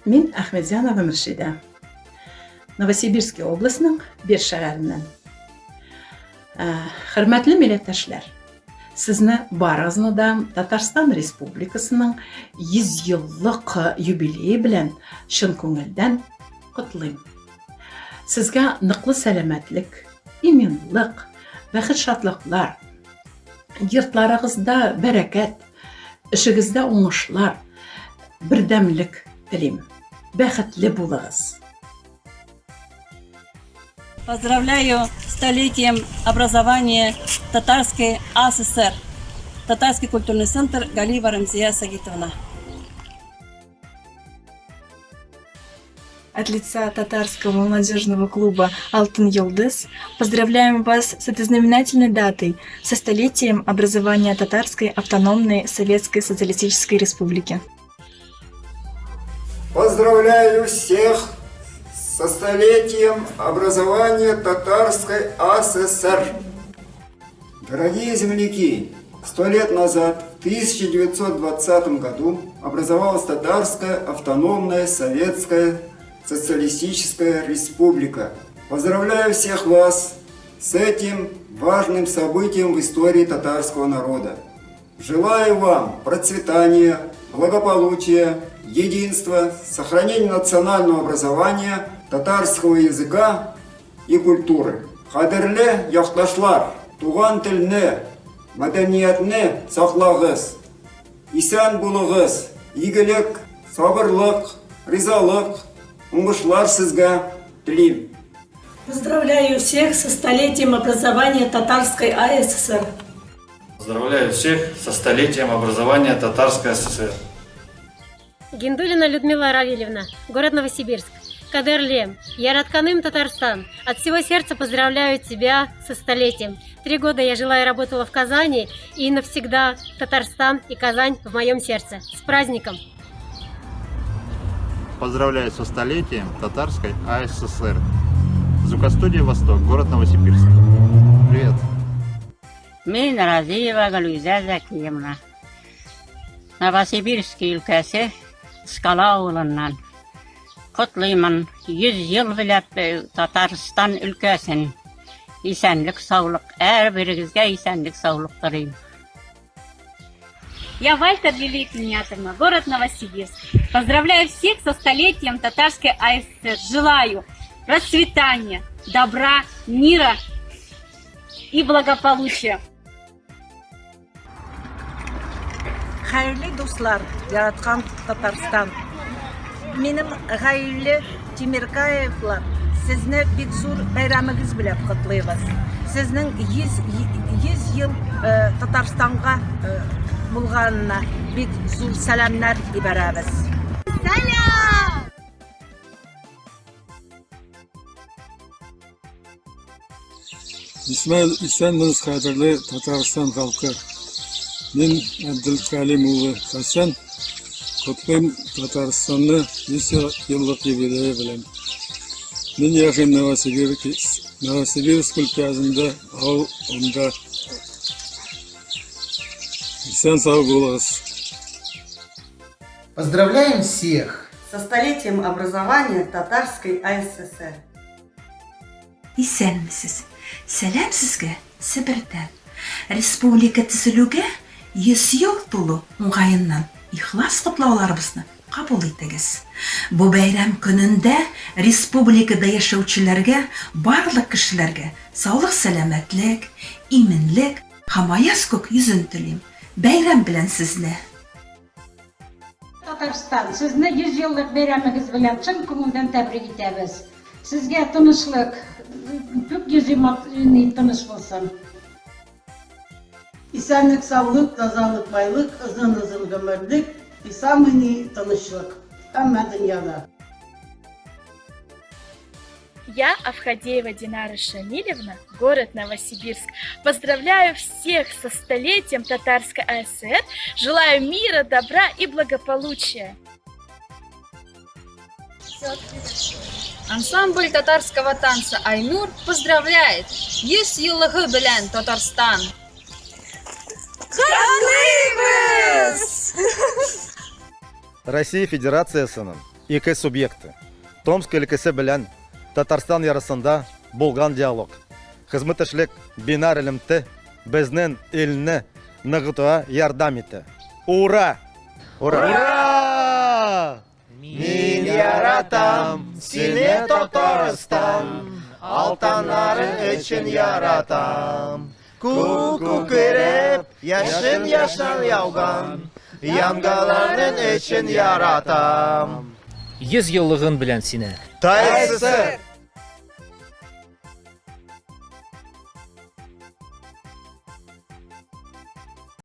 Мин Ахмедзянова Мөршидә. Новосибирск облысының Бер шәһәреннән. Хөрмәтле милләттәшләр, сезне барыгызны да Татарстан Республикасының 100 еллык юбилее белән чын күңелдән котлыйм. Сезгә ныклы сәламәтлек, иминлык, бәхет шатлыклар, йортларыгызда бәрәкәт, эшегездә уңышлар, бердәмлек телим. Бәхетле булыгыз. Поздравляю с столетием образования Татарской АССР, Татарский культурный центр Галиева Рамзия Сагитовна. От лица татарского молодежного клуба «Алтын Йылдыз» поздравляем вас с этой знаменательной датой, со столетием образования Татарской автономной Советской Социалистической Республики. Поздравляю всех со столетием образования Татарской АССР. Дорогие земляки, 100 лет назад, в 1920 году, образовалась Татарская автономная Советская Социалистическая Республика. Поздравляю всех вас с этим важным событием в истории татарского народа. Желаю вам процветания, благополучия, единства, сохранения национального образования, татарского языка и культуры. Кадерле якташлар, туган телне, мәдәниятне саклагыз. Исән булыгыз, игелек, сабырлык, ризалык, уңышлар сезгә телим. Поздравляю всех со столетием образования Татарской АССР. Поздравляю всех со столетием образования Татарской ССР. Гендулина Людмила Равильевна, город Новосибирск. Кадерлем, Яратканым, Татарстан. От всего сердца поздравляю тебя со столетием. 3 года я жила и работала в Казани, и навсегда Татарстан и Казань в моем сердце. С праздником! Поздравляю со столетием Татарской АССР. Звукостудия «Восток», город Новосибирск. Привет! Мен Разиева Галузя Закиевна. Новосибирск өлкәсе Скала авылыннан. Котлыймын 100 ел беләп Татарстан өлкәсен. Исәнлек, саулык, әрберегезгә исәнлек, саулык телим. Я Вальтер Лилия Пинятовна, город Новосибирск. Поздравляю всех со столетием Татарской АССР. Желаю процветания, добра, мира и благополучия. Хәерле дуслар, яраткан Татарстан. Минем гаиле Тимиркаевлар, сезне бик зур бәйрәмегез белән котлыйбыз. Сезнең 100 ел Татарстанга булганына бик зур сәламнар ибәрәбез. Сәлам! Исәнмез, кадерле Татарстан халкы. Мин Абдулкалим улы Хасан, котлыйм Татарстанны 100 еллык юбилее белән. Мин яшим Новосибирск өлкәсендә, анда. Исән сау булыгыз. Поздравляем всех со столетием образования Татарской АССР. Исәнмесез, сәлам сезгә Себердән. Республика төзелүгә 100 ел тулу уңгаеннан ихлас котлауларыбызны кабул итегез. Бу бәйрәм көнендә республикада яшәүчеләргә, барлык кешеләргә саулык, сәламәтлек, иминлек һәм аяз күк йөзен телим. Бәйрәм белән сезне. Татарстан, сезне 100 еллык бәйрәмегез белән чын күңелдән тәбрик итәбез. Сезгә тынычлык, күп йөзем тыныч булсын. Исәнлек, саулык, тазалык, байлык, озын гомерлек и самый тынычлык. Һәммә дөньяда. Я Авхадеева Динара Шамилевна, город Новосибирск. Поздравляю всех со столетием Татарской АССР. Желаю мира, добра и благополучия. Ансамбль татарского танца «Айнур» поздравляет 100 еллыгы белән Татарстан. Россия Федерация СНН. ике субъекты. Томск өлкәсе белән Татарстан ярысында булган диалог. Хезмәттәшлек бинар элемте безнең илне ныгытуга ярдәм итә. Ура! Ура! Мин яратам сине, Татарстан, алтаннарың өчен яратам. Ку-ку кереп, яшен яшнан яуган, яңгаларың өчен яратам. 100 еллыгын белән сине. ТАССР